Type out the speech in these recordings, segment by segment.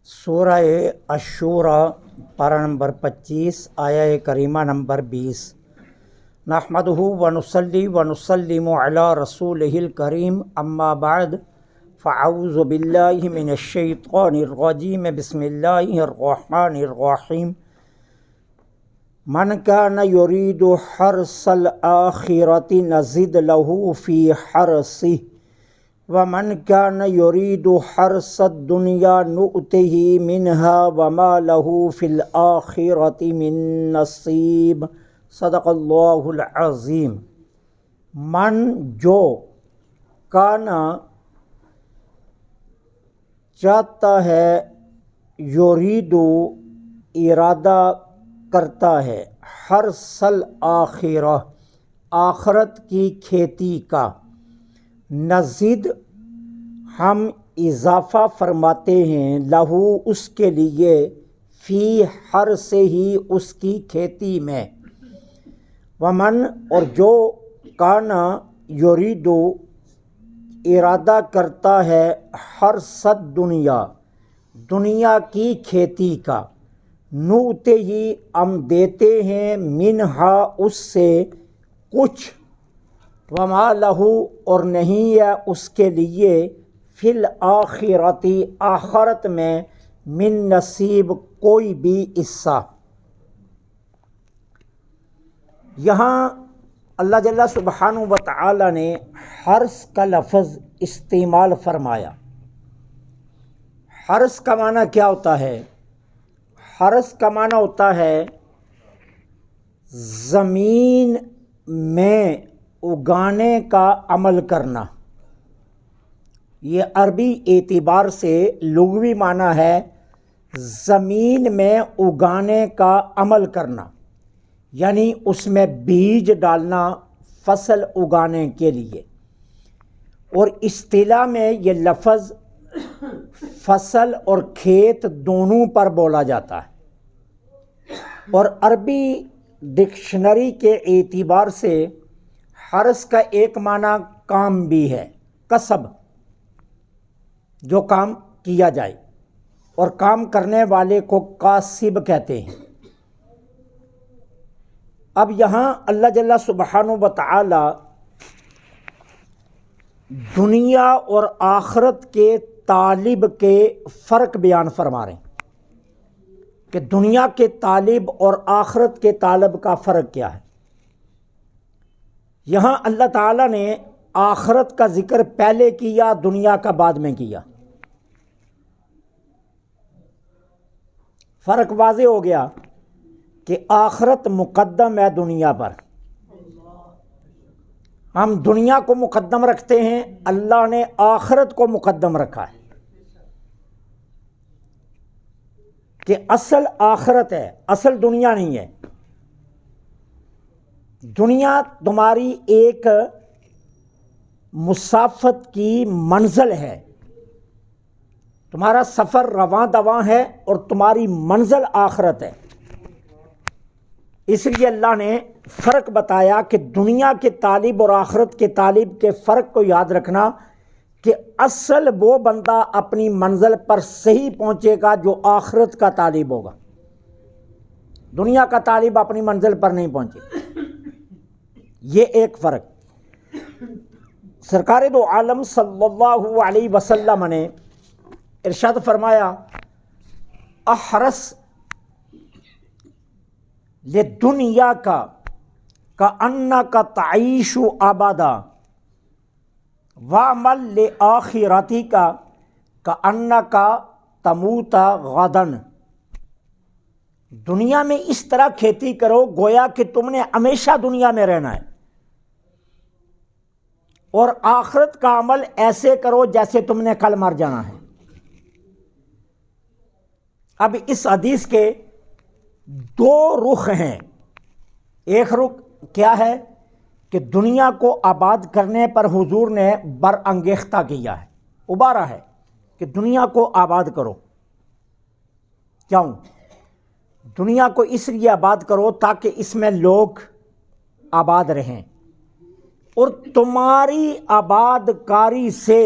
سورہ الشورى پارہ نمبر 25 آیہ کریمہ نمبر 20۔ نحمدہ ونصلی ونسلم علی رسولہ الکریم، اما بعد فاعوذ باللہ من الشیطان الرجیم، بسم اللہ الرحمن الرحیم۔ من کان یرید حرث الآخرۃ نزد لہ فی حرثہ ومن کان یرید حرث الدنیا نؤتہ منہا وما لہ فی الآخرۃ من نصیب۔ صدق اللہ العظیم۔ من جو کانا چاہتا ہے، یریدو ارادہ کرتا ہے، حرث الآخرہ آخرت کی کھیتی کا، نزد ہم اضافہ فرماتے ہیں، لہو اس کے لیے، فی حرثہ ہی اس کی کھیتی میں، ومن اور جو کانا یریدو ارادہ کرتا ہے، حرث الدنیا دنیا کی کھیتی کا، نؤتہ ہی ہم دیتے ہیں، منہا اس سے کچھ، وما لہ اور نہیں ہے اس کے لیے، فی الآخرۃ آخرت میں، من نصیب کوئی بھی حصہ۔ یہاں اللہ جل سبحانہ و تعالی نے حرث کا لفظ استعمال فرمایا۔ حرث کا معنی کیا ہوتا ہے؟ حرث کا معنی ہوتا ہے زمین میں اگانے کا عمل کرنا۔ یہ عربی اعتبار سے لغوی معنی ہے زمین میں اگانے کا عمل کرنا، یعنی اس میں بیج ڈالنا فصل اگانے کے لیے۔ اور اصطلاح میں یہ لفظ فصل اور کھیت دونوں پر بولا جاتا ہے، اور عربی ڈکشنری کے اعتبار سے حرث کا ایک معنی کام بھی ہے، کسب، جو کام کیا جائے، اور کام کرنے والے کو کاسب کہتے ہیں۔ اب یہاں اللہ جل سبحانہ و تعالی دنیا اور آخرت کے طالب کے فرق بیان فرما رہے ہیں کہ دنیا کے طالب اور آخرت کے طالب کا فرق کیا ہے۔ یہاں اللہ تعالیٰ نے آخرت کا ذکر پہلے کیا، دنیا کا بعد میں کیا۔ فرق واضح ہو گیا کہ آخرت مقدم ہے دنیا پر۔ ہم دنیا کو مقدم رکھتے ہیں، اللہ نے آخرت کو مقدم رکھا ہے کہ اصل آخرت ہے، اصل دنیا نہیں ہے۔ دنیا تمہاری ایک مسافت کی منزل ہے، تمہارا سفر رواں دواں ہے، اور تمہاری منزل آخرت ہے۔ اس لیے اللہ نے فرق بتایا کہ دنیا کے طالب اور آخرت کے طالب کے فرق کو یاد رکھنا کہ اصل وہ بندہ اپنی منزل پر صحیح پہنچے گا جو آخرت کا طالب ہوگا۔ دنیا کا طالب اپنی منزل پر نہیں پہنچے، یہ ایک فرق۔ سرکار دو عالم صلی اللہ علیہ وسلم نے ارشاد فرمایا، احرص لدنیا کا کأنک تعیش ابدا وعمل لآخرتی کا کأنک تموت غدا۔ دنیا میں اس طرح کھیتی کرو گویا کہ تم نے ہمیشہ دنیا میں رہنا ہے، اور آخرت کا عمل ایسے کرو جیسے تم نے کل مر جانا ہے۔ اب اس حدیث کے دو رخ ہیں۔ ایک رخ کیا ہے کہ دنیا کو آباد کرنے پر حضور نے برانگیختہ کیا ہے، ابھارا ہے کہ دنیا کو آباد کرو۔ کیوں؟ دنیا کو اس لیے آباد کرو تاکہ اس میں لوگ آباد رہیں، اور تمہاری آباد کاری سے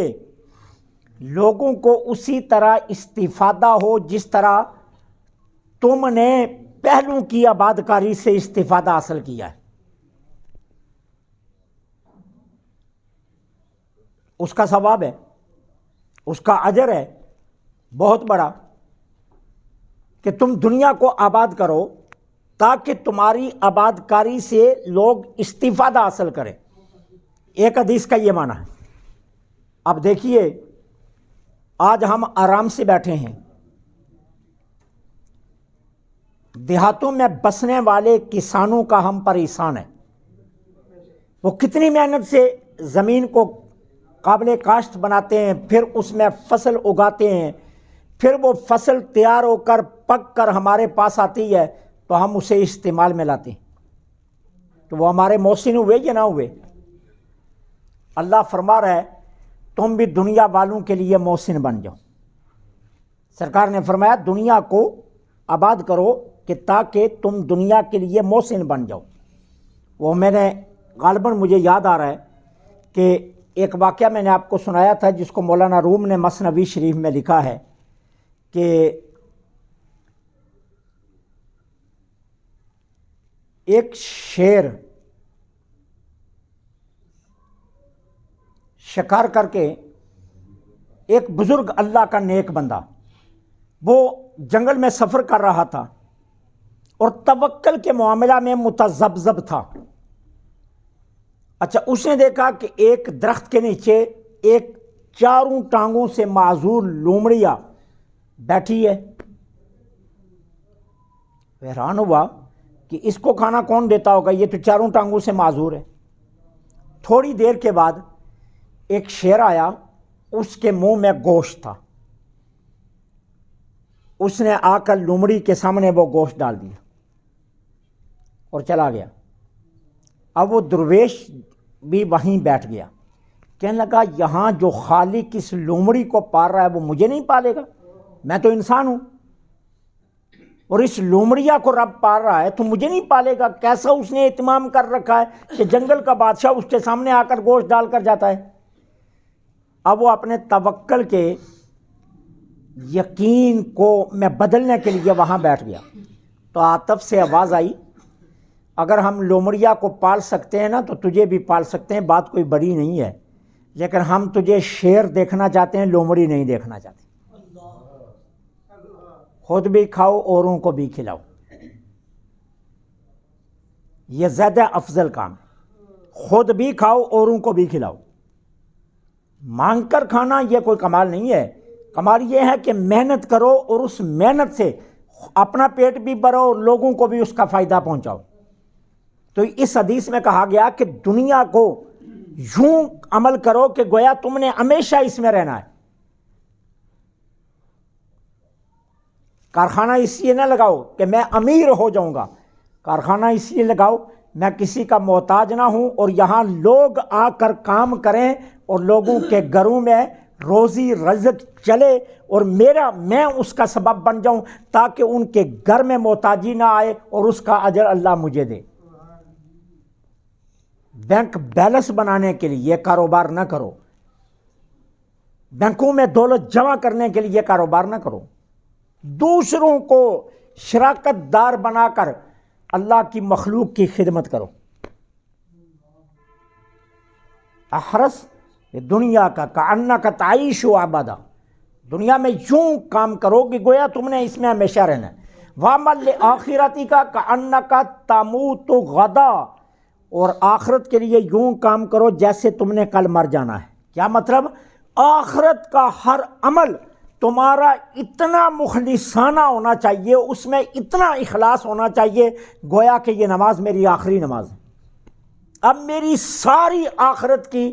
لوگوں کو اسی طرح استفادہ ہو جس طرح تم نے پہلوں کی آباد کاری سے استفادہ حاصل کیا ہے. اس کا ثواب ہے، اس کا اجر ہے بہت بڑا کہ تم دنیا کو آباد کرو تاکہ تمہاری آباد کاری سے لوگ استفادہ حاصل کریں. ایک حدیث کا یہ معنی ہے. اب دیکھیے، آج ہم آرام سے بیٹھے ہیں، دیہاتوں میں بسنے والے کسانوں کا ہم پر احسان ہے. وہ کتنی محنت سے زمین کو قابل کاشت بناتے ہیں، پھر اس میں فصل اگاتے ہیں، پھر وہ فصل تیار ہو کر پک کر ہمارے پاس آتی ہے تو ہم اسے استعمال میں لاتے ہیں. تو وہ ہمارے محسن ہوئے یا نہ ہوئے؟ اللہ فرما رہا ہے تم بھی دنیا والوں کے لیے محسن بن جاؤ. سرکار نے فرمایا دنیا کو آباد کرو کہ تاکہ تم دنیا کے لیے محسن بن جاؤ. وہ میں نے غالباً مجھے یاد آ رہا ہے کہ ایک واقعہ میں نے آپ کو سنایا تھا جس کو مولانا روم نے مثنوی شریف میں لکھا ہے کہ ایک شیر شکار کر کے ایک بزرگ اللہ کا نیک بندہ وہ جنگل میں سفر کر رہا تھا اور توکل کے معاملہ میں متذبذب تھا. اچھا، اس نے دیکھا کہ ایک درخت کے نیچے ایک چاروں ٹانگوں سے معذور لومڑیا بیٹھی ہے. حیران ہوا کہ اس کو کھانا کون دیتا ہوگا، یہ تو چاروں ٹانگوں سے معذور ہے. تھوڑی دیر کے بعد ایک شیر آیا، اس کے منہ میں گوشت تھا. اس نے آ کر لومڑی کے سامنے وہ گوشت ڈال دیا اور چلا گیا. اب وہ درویش بھی وہیں بیٹھ گیا. کہنے لگا یہاں جو خالق اس لومڑی کو پال رہا ہے وہ مجھے نہیں پالے گا؟ میں تو انسان ہوں، اور اس لومڑیا کو رب پال رہا ہے تو مجھے نہیں پالے گا؟ کیسا اس نے اہتمام کر رکھا ہے کہ جنگل کا بادشاہ اس کے سامنے آ کر گوشت ڈال کر جاتا ہے. اب وہ اپنے توکل کے یقین کو میں بدلنے کے لیے وہاں بیٹھ گیا. تو عاطف سے آواز آئی اگر ہم لومڑیا کو پال سکتے ہیں نا تو تجھے بھی پال سکتے ہیں، بات کوئی بڑی نہیں ہے، لیکن ہم تجھے شیر دیکھنا چاہتے ہیں، لومڑی نہیں دیکھنا چاہتے. خود بھی کھاؤ اوروں کو بھی کھلاؤ، یہ زیادہ افضل کام ہے. خود بھی کھاؤ اوروں کو بھی کھلاؤ. مانگ کر کھانا یہ کوئی کمال نہیں ہے. کمال یہ ہے کہ محنت کرو اور اس محنت سے اپنا پیٹ بھی بھرو اور لوگوں کو بھی اس کا فائدہ پہنچاؤ. تو اس حدیث میں کہا گیا کہ دنیا کو یوں عمل کرو کہ گویا تم نے ہمیشہ اس میں رہنا ہے. کارخانہ اس لیے نہ لگاؤ کہ میں امیر ہو جاؤں گا، کارخانہ اس لیے لگاؤ میں کسی کا محتاج نہ ہوں اور یہاں لوگ آ کر کام کریں اور لوگوں کے گھروں میں روزی رزق چلے اور میں اس کا سبب بن جاؤں تاکہ ان کے گھر میں محتاجی نہ آئے اور اس کا اجر اللہ مجھے دے. بینک بیلنس بنانے کے لیے کاروبار نہ کرو، بینکوں میں دولت جمع کرنے کے لیے کاروبار نہ کرو، دوسروں کو شراکت دار بنا کر اللہ کی مخلوق کی خدمت کرو. احرص دنیا کا کأنک تعیش ابدا، دنیا میں یوں کام کرو کہ گویا تم نے اس میں ہمیشہ رہنا ہے. وعمل لآخرتک کأنک تموت غدا، اور آخرت کے لیے یوں کام کرو جیسے تم نے کل مر جانا ہے. کیا مطلب؟ آخرت کا ہر عمل تمہارا اتنا مخلصانہ ہونا چاہیے، اس میں اتنا اخلاص ہونا چاہیے گویا کہ یہ نماز میری آخری نماز ہے. اب میری ساری آخرت کی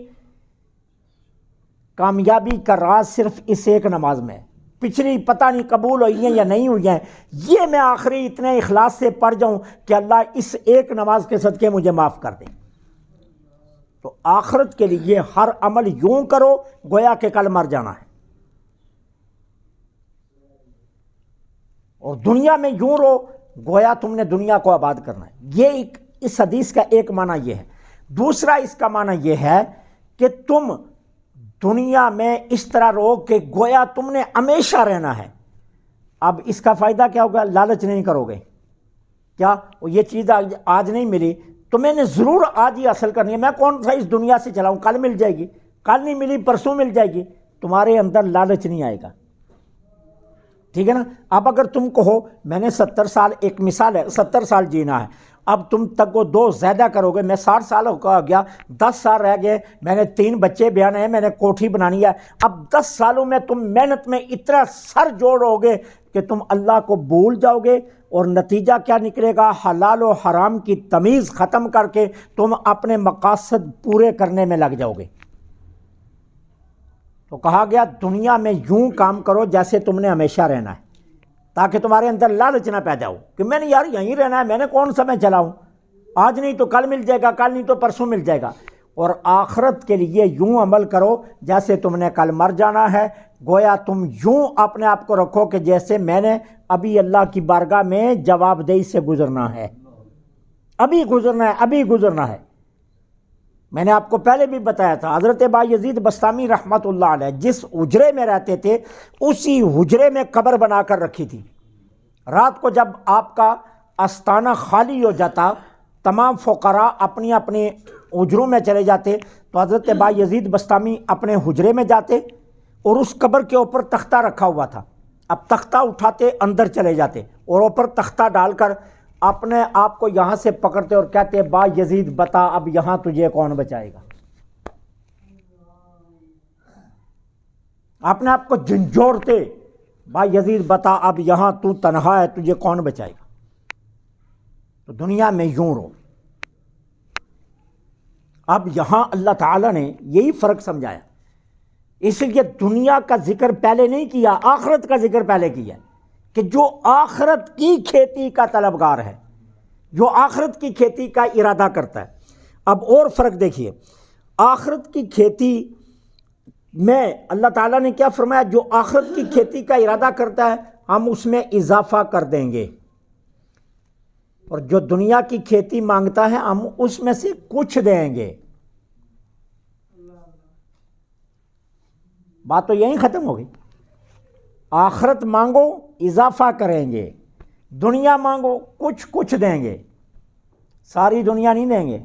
کامیابی کا راز صرف اس ایک نماز میں ہے. پچھلی پتہ نہیں قبول ہوئی ہیں یا نہیں ہوئی ہیں، یہ میں آخری اتنے اخلاص سے پڑھ جاؤں کہ اللہ اس ایک نماز کے صدقے مجھے معاف کر دے. تو آخرت کے لیے ہر عمل یوں کرو گویا کہ کل مر جانا ہے، اور دنیا میں یوں رہو گویا تم نے دنیا کو آباد کرنا ہے. یہ اس حدیث کا ایک معنی یہ ہے. دوسرا اس کا معنی یہ ہے کہ تم دنیا میں اس طرح رہو کہ گویا تم نے ہمیشہ رہنا ہے۔ اب اس کا فائدہ کیا ہوگا؟ لالچ نہیں کرو گے، کیا یہ چیز آج نہیں ملی تو میں نے ضرور آج ہی حاصل کرنی ہے، میں کون سا اس دنیا سے چلاؤں، کل مل جائے گی، کل نہیں ملی پرسوں مل جائے گی، تمہارے اندر لالچ نہیں آئے گا، ٹھیک ہے نا۔ اب اگر تم کہو میں نے 70 سال، ایک مثال ہے، 70 سال جینا ہے، اب تم تک وہ 2 زیادہ کرو گے، میں 60 سال ہو گیا، 10 سال رہ گئے، میں نے 3 بچے بیانے ہیں، میں نے کوٹھی بنانی ہے، اب 10 سالوں میں تم محنت میں اتنا سر جوڑو گے کہ تم اللہ کو بھول جاؤ گے، اور نتیجہ کیا نکلے گا؟ حلال و حرام کی تمیز ختم کر کے تم اپنے مقاصد پورے کرنے میں لگ جاؤ گے۔ تو کہا گیا دنیا میں یوں کام کرو جیسے تم نے ہمیشہ رہنا ہے، تاکہ تمہارے اندر لالچ نہ پیدا ہو کہ میں نے یار یہیں رہنا ہے، میں نے کون سا میں چلاؤں، آج نہیں تو کل مل جائے گا، کل نہیں تو پرسوں مل جائے گا۔ اور آخرت کے لیے یوں عمل کرو جیسے تم نے کل مر جانا ہے، گویا تم یوں اپنے آپ کو رکھو کہ جیسے میں نے ابھی اللہ کی بارگاہ میں جواب دہی سے گزرنا ہے، ابھی گزرنا ہے، ابھی گزرنا ہے۔ میں نے آپ کو پہلے بھی بتایا تھا، حضرت بایزید بستامی رحمۃ اللہ علیہ جس حجرے میں رہتے تھے اسی حجرے میں قبر بنا کر رکھی تھی۔ رات کو جب آپ کا آستانہ خالی ہو جاتا، تمام فقراء اپنی اپنی حجروں میں چلے جاتے، تو حضرت بایزید بستامی اپنے حجرے میں جاتے اور اس قبر کے اوپر تختہ رکھا ہوا تھا، اب تختہ اٹھاتے اندر چلے جاتے اور اوپر تختہ ڈال کر اپنے آپ کو یہاں سے پکڑتے اور کہتے بایزید بتا اب یہاں تجھے کون بچائے گا، اپنے آپ کو جھنجھوڑتے، بایزید بتا اب یہاں تو تنہا ہے، تجھے کون بچائے گا۔ تو دنیا میں یوں رو۔ اب یہاں اللہ تعالیٰ نے یہی فرق سمجھایا، اس لیے دنیا کا ذکر پہلے نہیں کیا، آخرت کا ذکر پہلے کیا کہ جو آخرت کی کھیتی کا طلبگار ہے، جو آخرت کی کھیتی کا ارادہ کرتا ہے۔ اب اور فرق دیکھیے، آخرت کی کھیتی میں اللہ تعالیٰ نے کیا فرمایا؟ جو آخرت کی کھیتی کا ارادہ کرتا ہے ہم اس میں اضافہ کر دیں گے، اور جو دنیا کی کھیتی مانگتا ہے ہم اس میں سے کچھ دیں گے۔ بات تو یہیں ختم ہو گئی۔ آخرت مانگو اضافہ کریں گے، دنیا مانگو کچھ دیں گے، ساری دنیا نہیں دیں گے،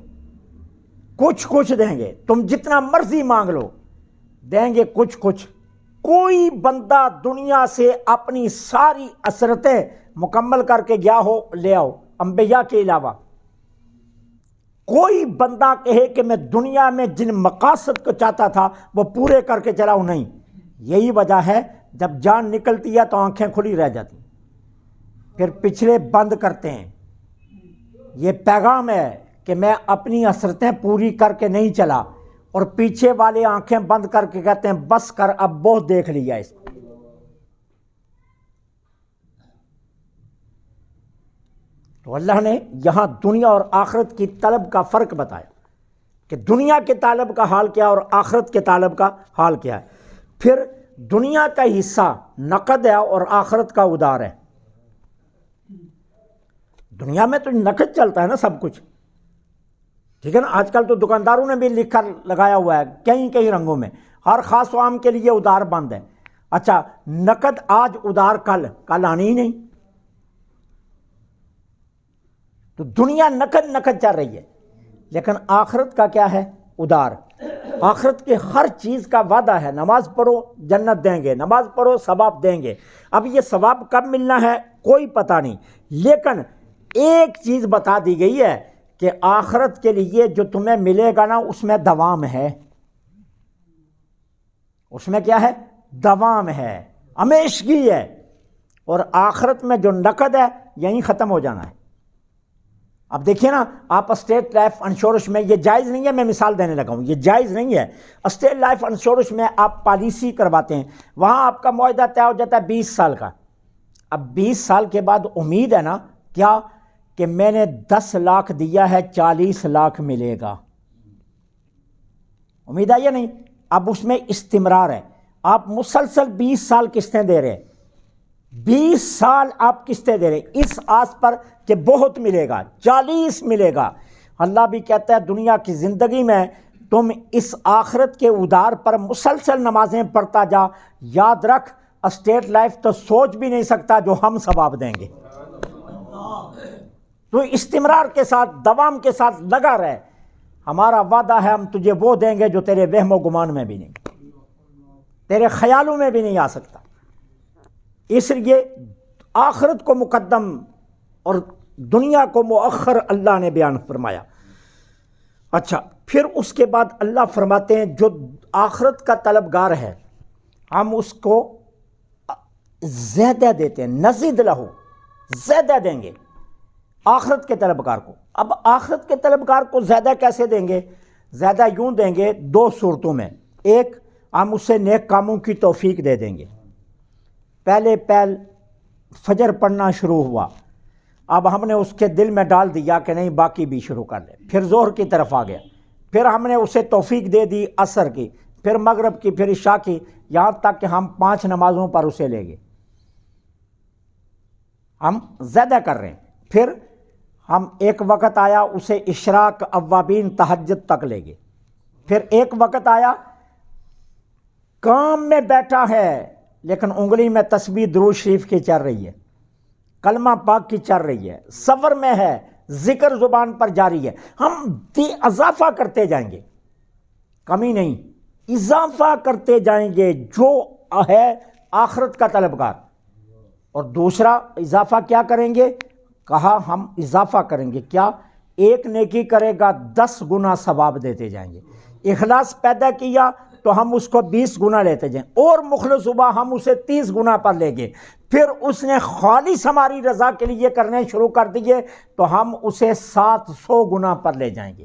کچھ دیں گے، تم جتنا مرضی مانگ لو دیں گے کچھ۔ کوئی بندہ دنیا سے اپنی ساری عسرتیں مکمل کر کے گیا ہو لے آؤ، انبیاء کے علاوہ کوئی بندہ کہے کہ میں دنیا میں جن مقاصد کو چاہتا تھا وہ پورے کر کے چلا ہوں، نہیں۔ یہی وجہ ہے جب جان نکلتی ہے تو آنکھیں کھلی رہ جاتی، پھر پچھلے بند کرتے ہیں۔ یہ پیغام ہے کہ میں اپنی عسرتیں پوری کر کے نہیں چلا، اور پیچھے والے آنکھیں بند کر کے کہتے ہیں بس کر اب بہت دیکھ لیا اس کو۔ تو اللہ نے یہاں دنیا اور آخرت کی طلب کا فرق بتایا کہ دنیا کے طالب کا حال کیا اور آخرت کے طالب کا حال کیا ہے۔ پھر دنیا کا حصہ نقد ہے اور آخرت کا ادار ہے۔ دنیا میں تو نقد چلتا ہے نا سب کچھ، ٹھیک ہے نا۔ آج کل تو دکانداروں نے بھی لکھا لگایا ہوا ہے کئی رنگوں میں، ہر خاص و عام کے لیے ادار بند ہے۔ اچھا نقد آج ادار کل آنی ہی نہیں، تو دنیا نقد چل رہی ہے، لیکن آخرت کا کیا ہے؟ ادار۔ آخرت کے ہر چیز کا وعدہ ہے، نماز پڑھو جنت دیں گے، نماز پڑھو ثواب دیں گے۔ اب یہ ثواب کب ملنا ہے کوئی پتہ نہیں، لیکن ایک چیز بتا دی گئی ہے کہ آخرت کے لیے جو تمہیں ملے گا نا اس میں دوام ہے، اس میں کیا ہے؟ دوام ہے، ہمیشگی ہے۔ اور آخرت میں جو نقد ہے یہیں ختم ہو جانا ہے۔ اب دیکھیے نا، آپ اسٹیٹ لائف انشورنس میں، یہ جائز نہیں ہے، میں مثال دینے لگا ہوں، یہ جائز نہیں ہے۔ اسٹیٹ لائف انشورنس میں آپ پالیسی کرواتے ہیں، وہاں آپ کا معاہدہ طے ہو جاتا ہے 20 سال کا۔ اب 20 سال کے بعد امید ہے نا کیا کہ میں نے 10 لاکھ دیا ہے 40 لاکھ ملے گا، امید ہے یا نہیں؟ اب اس میں استمرار ہے، آپ مسلسل 20 سال قسطیں دے رہے ہیں، 20 سال آپ قسطیں دے رہے ہیں اس آس پر کہ بہت ملے گا، 40 ملے گا۔ اللہ بھی کہتا ہے دنیا کی زندگی میں تم اس آخرت کے ادار پر مسلسل نمازیں پڑھتا جا، یاد رکھ اسٹیٹ لائف تو سوچ بھی نہیں سکتا جو ہم ثواب دیں گے۔ تو استمرار کے ساتھ، دوام کے ساتھ لگا رہے، ہمارا وعدہ ہے ہم تجھے وہ دیں گے جو تیرے وہم و گمان میں بھی نہیں، تیرے خیالوں میں بھی نہیں آ سکتا۔ اس لیے آخرت کو مقدم اور دنیا کو مؤخر اللہ نے بیان فرمایا۔ اچھا، پھر اس کے بعد اللہ فرماتے ہیں جو آخرت کا طلبگار ہے ہم اس کو زیادہ دیتے ہیں، نزید لہو، زیادہ دیں گے آخرت کے طلبگار کو۔ اب آخرت کے طلبگار کو زیادہ کیسے دیں گے؟ زیادہ یوں دیں گے دو صورتوں میں۔ ایک، ہم اسے نیک کاموں کی توفیق دے دیں گے۔ پہلے فجر پڑھنا شروع ہوا، اب ہم نے اس کے دل میں ڈال دیا کہ نہیں باقی بھی شروع کر لے، پھر ظہر کی طرف آ گیا، پھر ہم نے اسے توفیق دے دی عصر کی، پھر مغرب کی، پھر عشاء کی، یہاں تک کہ ہم 5 نمازوں پر اسے لے گئے، ہم زیادہ کر رہے ہیں۔ پھر ہم ایک وقت آیا اسے اشراق، اوابین، تہجد تک لے گئے۔ پھر ایک وقت آیا کام میں بیٹھا ہے لیکن انگلی میں تسبیح درود شریف کی چل رہی ہے، کلمہ پاک کی چل رہی ہے، سفر میں ہے، ذکر زبان پر جاری ہے، ہم اضافہ کرتے جائیں گے، کمی نہیں، اضافہ کرتے جائیں گے جو ہے آخرت کا طلبگار۔ اور دوسرا اضافہ کیا کریں گے؟ کہا ہم اضافہ کریں گے، کیا؟ ایک نیکی کرے گا 10 گنا ثواب دیتے جائیں گے۔ اخلاص پیدا کیا تو ہم اس کو 20 گنا لیتے جائیں، اور مخلص ہوا ہم اسے 30 گنا پر لے گے۔ پھر اس نے خالص ہماری رضا کے لیے کرنے شروع کر دیے تو ہم اسے 700 گنا پر لے جائیں گے۔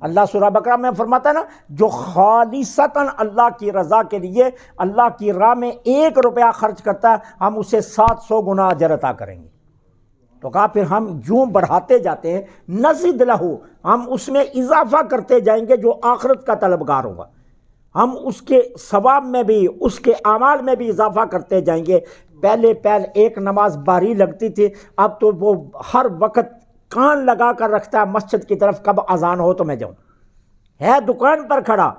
اللہ سورہ بقرہ میں فرماتا ہے نا، جو خالصتاً اللہ کی رضا کے لیے اللہ کی راہ میں 1 روپیہ خرچ کرتا ہے ہم اسے 700 گنا اجر عطا کریں گے۔ تو کہا پھر ہم یوں بڑھاتے جاتے ہیں، نزد لہو، ہم اس میں اضافہ کرتے جائیں گے جو آخرت کا طلبگار ہوگا، ہم اس کے ثواب میں بھی، اس کے اعمال میں بھی اضافہ کرتے جائیں گے۔ پہلے ایک نماز باری لگتی تھی، اب تو وہ ہر وقت کان لگا کر رکھتا ہے مسجد کی طرف، کب اذان ہو تو میں جاؤں، ہے دکان پر کھڑا،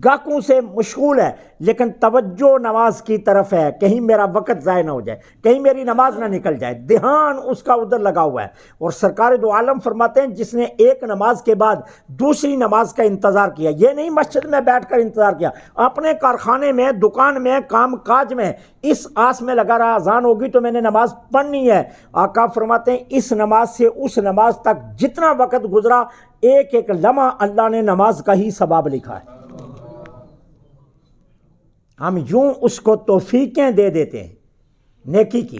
گاہکوں سے مشغول ہے، لیکن توجہ نماز کی طرف ہے، کہیں میرا وقت ضائع نہ ہو جائے، کہیں میری نماز نہ نکل جائے، دھیان اس کا ادھر لگا ہوا ہے۔ اور سرکار دو عالم فرماتے ہیں جس نے ایک نماز کے بعد دوسری نماز کا انتظار کیا، یہ نہیں مسجد میں بیٹھ کر انتظار کیا، اپنے کارخانے میں، دکان میں، کام کاج میں اس آس میں لگا رہا اذان ہوگی تو میں نے نماز پڑھنی ہے۔ آقا فرماتے ہیں اس نماز سے اس نماز تک جتنا وقت گزرا، ایک ایک لمحہ اللہ نے نماز کا ہی ثواب لکھا ہے۔ ہم یوں اس کو توفیقیں دے دیتے ہیں نیکی کی،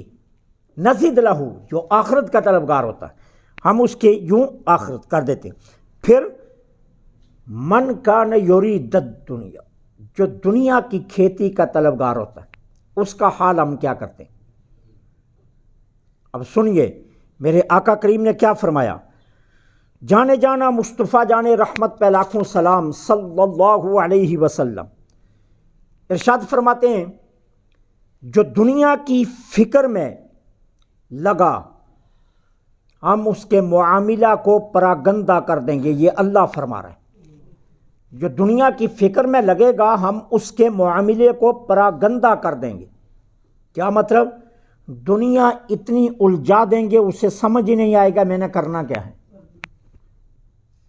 نزید لہو، جو آخرت کا طلبگار ہوتا ہے ہم اس کے یوں آخرت کر دیتے ہیں۔ پھر من کان یرید الدنیا، جو دنیا کی کھیتی کا طلبگار ہوتا ہے اس کا حال ہم کیا کرتے ہیں؟ اب سنیے میرے آقا کریم نے کیا فرمایا۔ جانے جانا مصطفیٰ جانے رحمت پہ لاکھوں سلام صلی اللہ علیہ وسلم ارشاد فرماتے ہیں جو دنیا کی فکر میں لگا ہم اس کے معاملہ کو پراگندہ کر دیں گے، یہ اللہ فرما رہا ہے۔ جو دنیا کی فکر میں لگے گا ہم اس کے معاملے کو پراگندہ کر دیں گے۔ کیا مطلب؟ دنیا اتنی الجھا دیں گے اسے سمجھ ہی نہیں آئے گا میں نے کرنا کیا ہے۔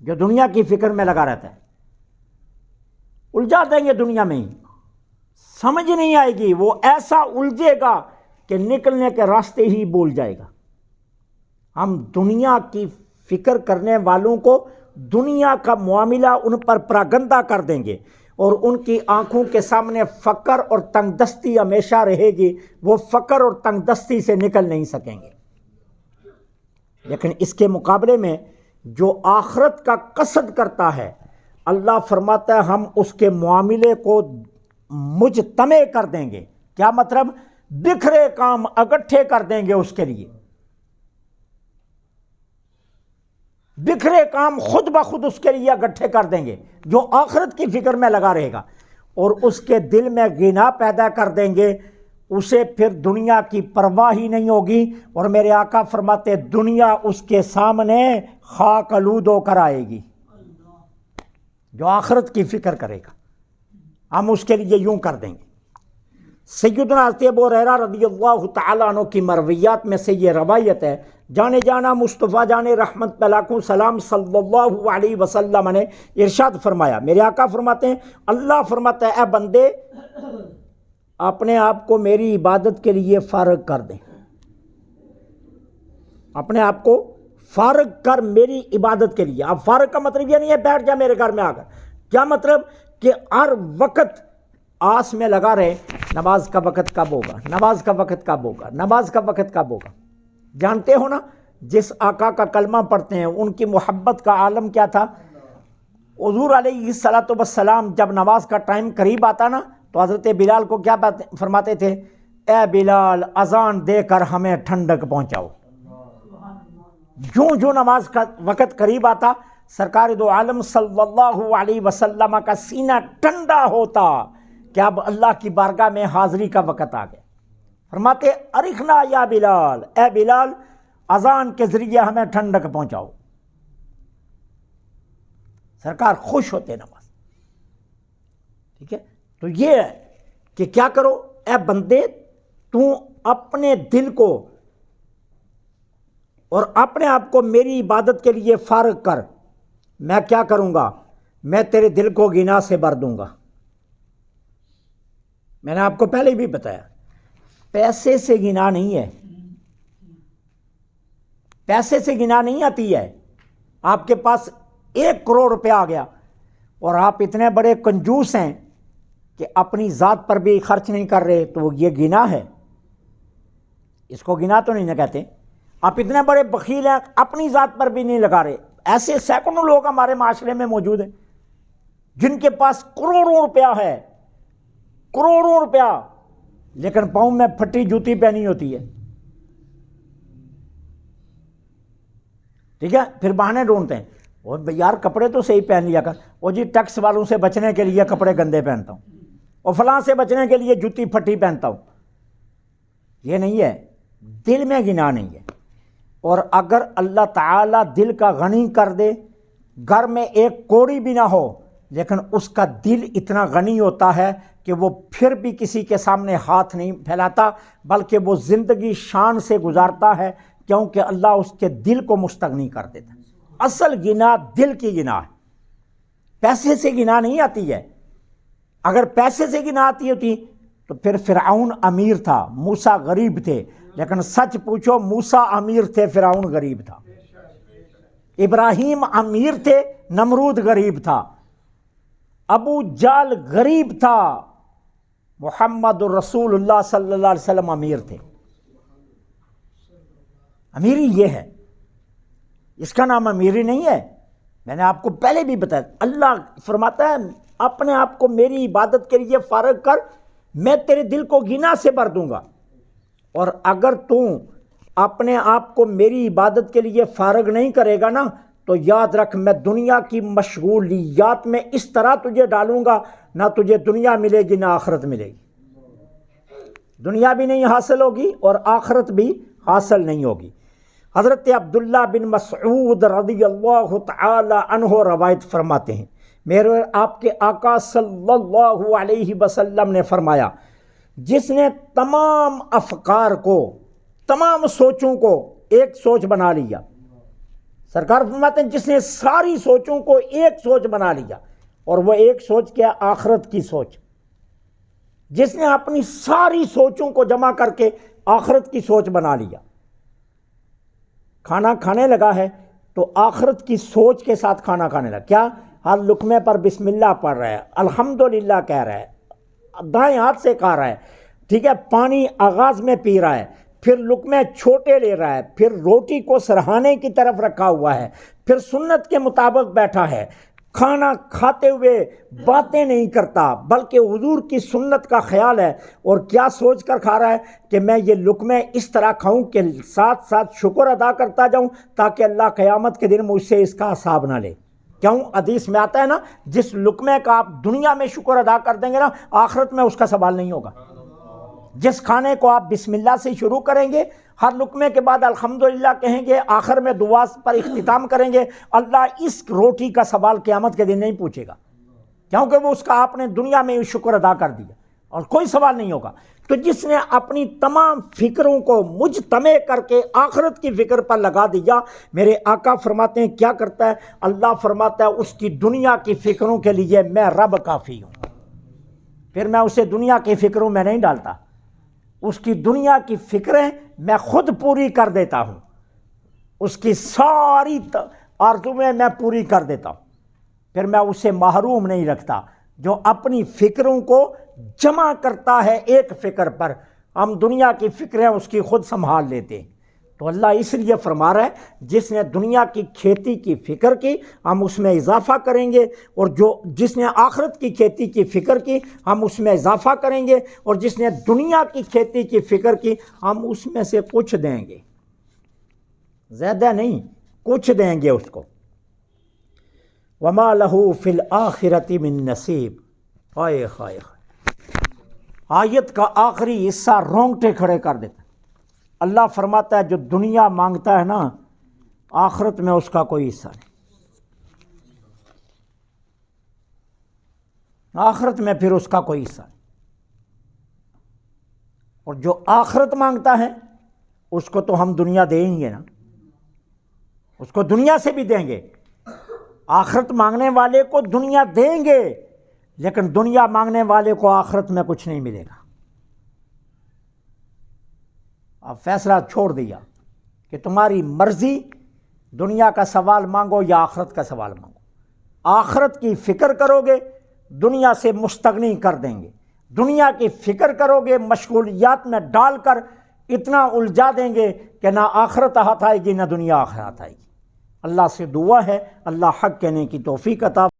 جو دنیا کی فکر میں لگا رہتا ہے الجھا دیں گے دنیا میں ہی، سمجھ نہیں آئے گی، وہ ایسا الجھے گا کہ نکلنے کے راستے ہی بھول جائے گا۔ ہم دنیا کی فکر کرنے والوں کو دنیا کا معاملہ ان پر پراگندہ کر دیں گے اور ان کی آنکھوں کے سامنے فقر اور تنگ دستی ہمیشہ رہے گی، وہ فقر اور تنگ دستی سے نکل نہیں سکیں گے۔ لیکن اس کے مقابلے میں جو آخرت کا قصد کرتا ہے اللہ فرماتا ہے ہم اس کے معاملے کو مجتمع کر دیں گے۔ کیا مطلب؟ بکھرے کام اکٹھے کر دیں گے، اس کے لیے بکھرے کام خود بخود اس کے لیے اکٹھے کر دیں گے جو آخرت کی فکر میں لگا رہے گا، اور اس کے دل میں غنا پیدا کر دیں گے، اسے پھر دنیا کی پرواہ ہی نہیں ہوگی۔ اور میرے آقا فرماتے دنیا اس کے سامنے خاک آلود ہو کر آئے گی۔ جو آخرت کی فکر کرے گا ہم اس کے لیے یوں کر دیں گے۔ سیدنا حضرت ابو ہریرہ رضی اللہ تعالیٰ عنہ کی مرویات میں سے یہ روایت ہے، جانے جانا مصطفیٰ جان رحمت پہ لاکھوں سلام صلی اللہ علیہ وسلم نے ارشاد فرمایا، میرے آقا فرماتے ہیں، اللہ فرماتا ہے اے بندے اپنے آپ کو میری عبادت کے لیے فارغ کر دیں، اپنے آپ کو فارغ کر میری عبادت کے لیے۔ اب فارغ کا مطلب یہ نہیں ہے بیٹھ جا میرے گھر میں آ کر، کیا مطلب کہ ہر وقت آس میں لگا رہے نماز کا وقت کب ہوگا، نماز کا وقت کب ہوگا، نماز کا وقت کب ہوگا۔ جانتے ہو نا جس آقا کا کلمہ پڑھتے ہیں ان کی محبت کا عالم کیا تھا۔ حضور علیہ الصلوۃ والسلام جب نماز کا ٹائم قریب آتا نا تو حضرت بلال کو کیا فرماتے تھے، اے بلال اذان دے کر ہمیں ٹھنڈک پہنچاؤ۔ جو نماز کا وقت قریب آتا سرکار دو عالم صلی اللہ علیہ وسلم کا سینہ ٹھنڈا ہوتا کہ اب اللہ کی بارگاہ میں حاضری کا وقت آ گیا۔ فرماتے ارخنا یا بلال، اے بلال اذان کے ذریعے ہمیں ٹھنڈک پہنچاؤ۔ سرکار خوش ہوتے نماز، ٹھیک ہے۔ تو یہ ہے کہ کیا کرو اے بندے تو اپنے دل کو اور اپنے آپ کو میری عبادت کے لیے فارغ کر، میں کیا کروں گا، میں تیرے دل کو گناہ سے بھر دوں گا۔ میں نے آپ کو پہلے بھی بتایا پیسے سے گناہ نہیں ہے، پیسے سے گناہ نہیں آتی ہے۔ آپ کے پاس 1 کروڑ روپیہ آ گیا اور آپ اتنے بڑے کنجوس ہیں کہ اپنی ذات پر بھی خرچ نہیں کر رہے تو یہ گناہ ہے، اس کو گناہ تو نہیں نہ کہتے۔ آپ اتنے بڑے بخیل ہیں اپنی ذات پر بھی نہیں لگا رہے۔ ایسے سینکڑوں لوگ ہمارے معاشرے میں موجود ہیں جن کے پاس کروڑوں روپیہ ہے، کروڑوں روپیہ، لیکن پاؤں میں پھٹی جوتی پہنی ہوتی ہے، ٹھیک ہے۔ پھر بہانے ڈھونڈتے ہیں، اور یار کپڑے تو صحیح پہن لیا کر، وہ جی ٹیکس والوں سے بچنے کے لیے کپڑے گندے پہنتا ہوں، اور فلاں سے بچنے کے لیے جوتی پھٹی پہنتا ہوں۔ یہ نہیں ہے، دل میں گناہ نہیں ہے۔ اور اگر اللہ تعالیٰ دل کا غنی کر دے، گھر میں 1 کوڑی بھی نہ ہو لیکن اس کا دل اتنا غنی ہوتا ہے کہ وہ پھر بھی کسی کے سامنے ہاتھ نہیں پھیلاتا بلکہ وہ زندگی شان سے گزارتا ہے، کیونکہ اللہ اس کے دل کو مستغنی کر دیتا ہے۔ اصل گناہ دل کی گناہ ہے، پیسے سے گناہ نہیں آتی ہے۔ اگر پیسے سے گناہ آتی ہوتی تو پھر فرعون امیر تھا، موسیٰ غریب تھے، لیکن سچ پوچھو موسیٰ امیر تھے، فرعون غریب تھا۔ ابراہیم امیر تھے، نمرود غریب تھا۔ ابو جال غریب تھا، محمد رسول اللہ صلی اللہ علیہ وسلم امیر تھے۔ امیری یہ ہے، اس کا نام امیری نہیں ہے۔ میں نے آپ کو پہلے بھی بتایا، اللہ فرماتا ہے اپنے آپ کو میری عبادت کے لیے فارغ کر، میں تیرے دل کو گناہ سے بھر دوں گا۔ اور اگر تو اپنے آپ کو میری عبادت کے لیے فارغ نہیں کرے گا نا تو یاد رکھ میں دنیا کی مشغولیات میں اس طرح تجھے ڈالوں گا، نہ تجھے دنیا ملے گی نہ آخرت ملے گی، دنیا بھی نہیں حاصل ہوگی اور آخرت بھی حاصل نہیں ہوگی۔ حضرت عبداللہ بن مسعود رضی اللہ تعالی عنہ روایت فرماتے ہیں، میرے آپ کے آقا صلی اللہ علیہ وسلم نے فرمایا، جس نے تمام افکار کو، تمام سوچوں کو ایک سوچ بنا لیا، سرکار فرماتے ہیں جس نے ساری سوچوں کو ایک سوچ بنا لیا، اور وہ ایک سوچ کیا، آخرت کی سوچ۔ جس نے اپنی ساری سوچوں کو جمع کر کے آخرت کی سوچ بنا لیا، کھانا کھانے لگا ہے تو آخرت کی سوچ کے ساتھ کھانا کھانے لگا، کیا ہر لقمے پر بسم اللہ پڑھ رہا ہے، الحمدللہ کہہ رہا ہے، دائیں ہاتھ سے کھا رہا ہے، ٹھیک ہے، پانی آغاز میں پی رہا ہے، پھر لقمے چھوٹے لے رہا ہے، پھر روٹی کو سرہانے کی طرف رکھا ہوا ہے، پھر سنت کے مطابق بیٹھا ہے، کھانا کھاتے ہوئے باتیں نہیں کرتا بلکہ حضور کی سنت کا خیال ہے، اور کیا سوچ کر کھا رہا ہے کہ میں یہ لقمے اس طرح کھاؤں کہ ساتھ ساتھ شکر ادا کرتا جاؤں تاکہ اللہ قیامت کے دن مجھ سے اس کا حساب نہ لے۔ کیوں؟ حدیث میں آتا ہے نا، جس لقمے کا آپ دنیا میں شکر ادا کر دیں گے نا، آخرت میں اس کا سوال نہیں ہوگا۔ جس کھانے کو آپ بسم اللہ سے شروع کریں گے، ہر لقمے کے بعد الحمدللہ کہیں گے، آخر میں دعا پر اختتام کریں گے، اللہ اس روٹی کا سوال قیامت کے دن نہیں پوچھے گا، کیونکہ وہ اس کا آپ نے دنیا میں شکر ادا کر دیا اور کوئی سوال نہیں ہوگا۔ تو جس نے اپنی تمام فکروں کو مجتمع کر کے آخرت کی فکر پر لگا دیا، میرے آقا فرماتے ہیں کیا کرتا ہے؟ اللہ فرماتا ہے اس کی دنیا کی فکروں کے لیے میں رب کافی ہوں، پھر میں اسے دنیا کی فکروں میں نہیں ڈالتا، اس کی دنیا کی فکریں میں خود پوری کر دیتا ہوں، اس کی ساری آرزویں میں پوری کر دیتا ہوں، پھر میں اسے محروم نہیں رکھتا۔ جو اپنی فکروں کو جمع کرتا ہے ایک فکر پر، ہم دنیا کی فکریں اس کی خود سنبھال لیتے ہیں۔ تو اللہ اس لیے فرما رہا ہے جس نے دنیا کی کھیتی کی فکر کی ہم اس میں اضافہ کریں گے، اور جس نے آخرت کی کھیتی کی فکر کی ہم اس میں اضافہ کریں گے، اور جس نے دنیا کی کھیتی کی فکر کی ہم اس میں سے کچھ دیں گے، زیادہ نہیں، کچھ دیں گے اس کو۔ وما لہ فی الآخرۃ من نصیب۔ ہائے ہائے، آیت کا آخری حصہ رونگٹے کھڑے کر دیتا ہے۔ اللہ فرماتا ہے جو دنیا مانگتا ہے نا، آخرت میں اس کا کوئی حصہ نہیں، آخرت میں پھر اس کا کوئی حصہ نہیں۔ اور جو آخرت مانگتا ہے اس کو تو ہم دنیا دیں گے نا، اس کو دنیا سے بھی دیں گے۔ آخرت مانگنے والے کو دنیا دیں گے، لیکن دنیا مانگنے والے کو آخرت میں کچھ نہیں ملے گا۔ اب فیصلہ چھوڑ دیا کہ تمہاری مرضی، دنیا کا سوال مانگو یا آخرت کا سوال مانگو۔ آخرت کی فکر کرو گے دنیا سے مستغنی کر دیں گے، دنیا کی فکر کرو گے مشغولیات میں ڈال کر اتنا الجھا دیں گے کہ نہ آخرت ہاتھ آئے گی نہ دنیا ہاتھ آئے گی۔ اللہ سے دعا ہے اللہ حق کہنے کی توفیق عطا